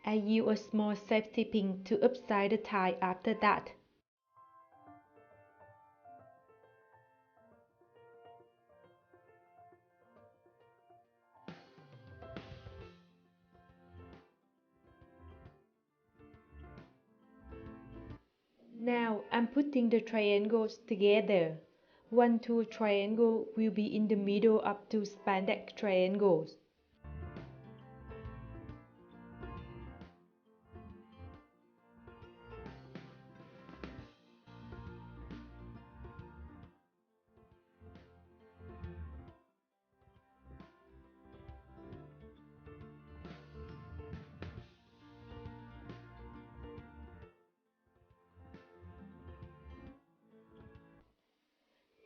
I use a small safety pin to upside the tie after that. Now I'm putting the triangles together. 1 2 triangle will be in the middle of 2 spandex triangles.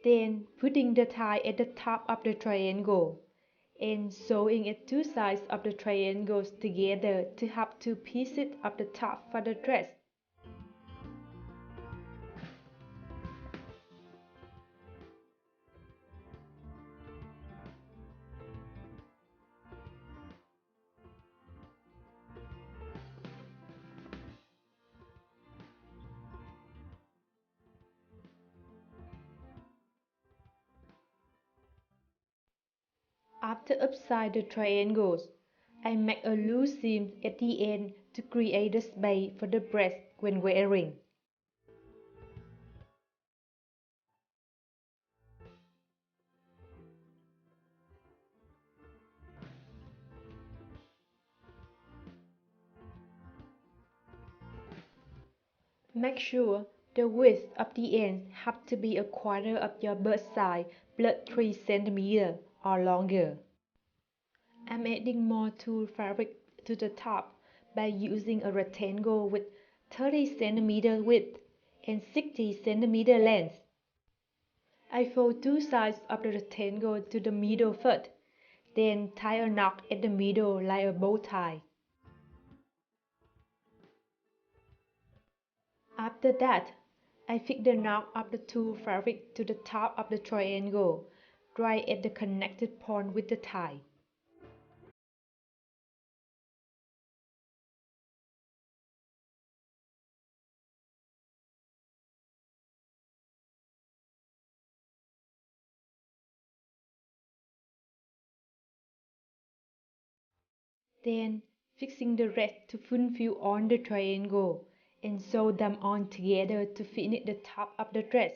Then putting the tie at the top of the triangle and sewing at two sides of the triangles together to have two pieces of the top for the dress. After upside the triangles, I make a loose seam at the end to create a space for the breast when wearing. Make sure the width of the ends have to be a quarter of your bust size plus 3 cm or longer. I'm adding more tulle fabric to the top by using a rectangle with 30 cm width and 60 cm length. I fold two sides of the rectangle to the middle first, then tie a knot at the middle like a bow tie. After that, I fix the knot of the tulle fabric to the top of the triangle, right at the connected point with the tie. Then, fixing the rest to fulfill on the triangle, and sew them on together to finish the top of the dress.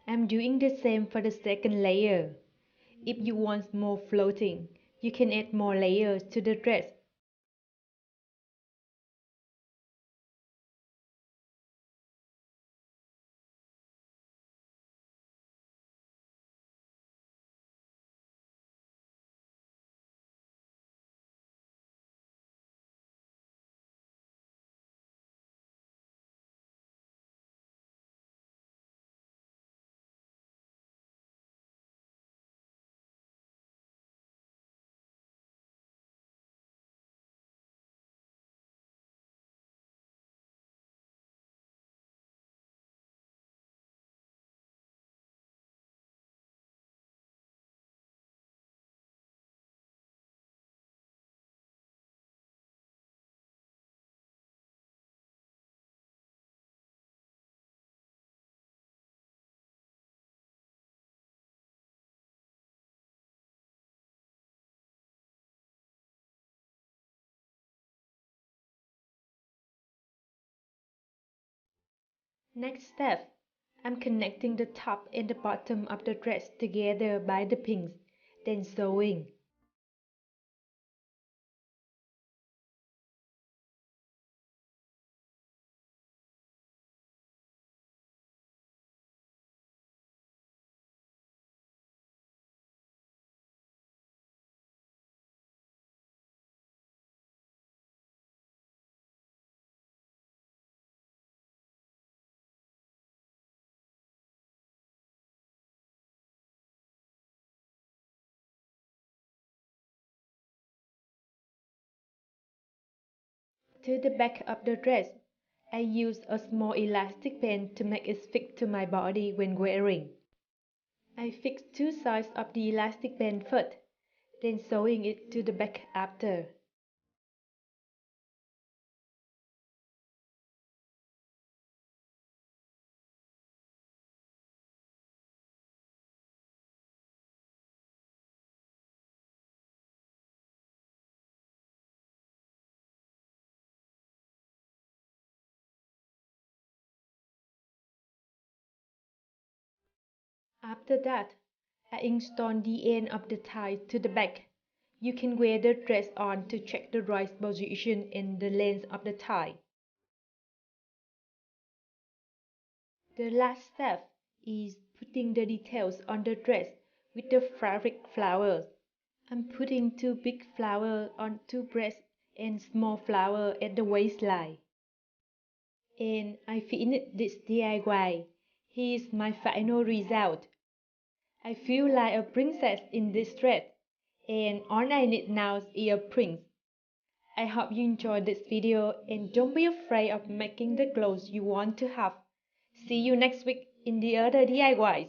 I'm doing the same for the second layer. If you want more floating, you can add more layers to the dress. Next step, I'm connecting the top and the bottom of the dress together by the pins, then sewing. To the back of the dress, I use a small elastic band to make it fit to my body when wearing. I fix two sides of the elastic band first, then sewing it to the back after. After that, I install the end of the tie to the back. You can wear the dress on to check the right position and the length of the tie. The last step is putting the details on the dress with the fabric flowers. I'm putting two big flowers on two breasts and small flower at the waistline. And I finished this DIY. Here's my final result. I feel like a princess in this dress, and all I need now is earrings. I hope you enjoyed this video and don't be afraid of making the clothes you want to have. See you next week in the other DIYs.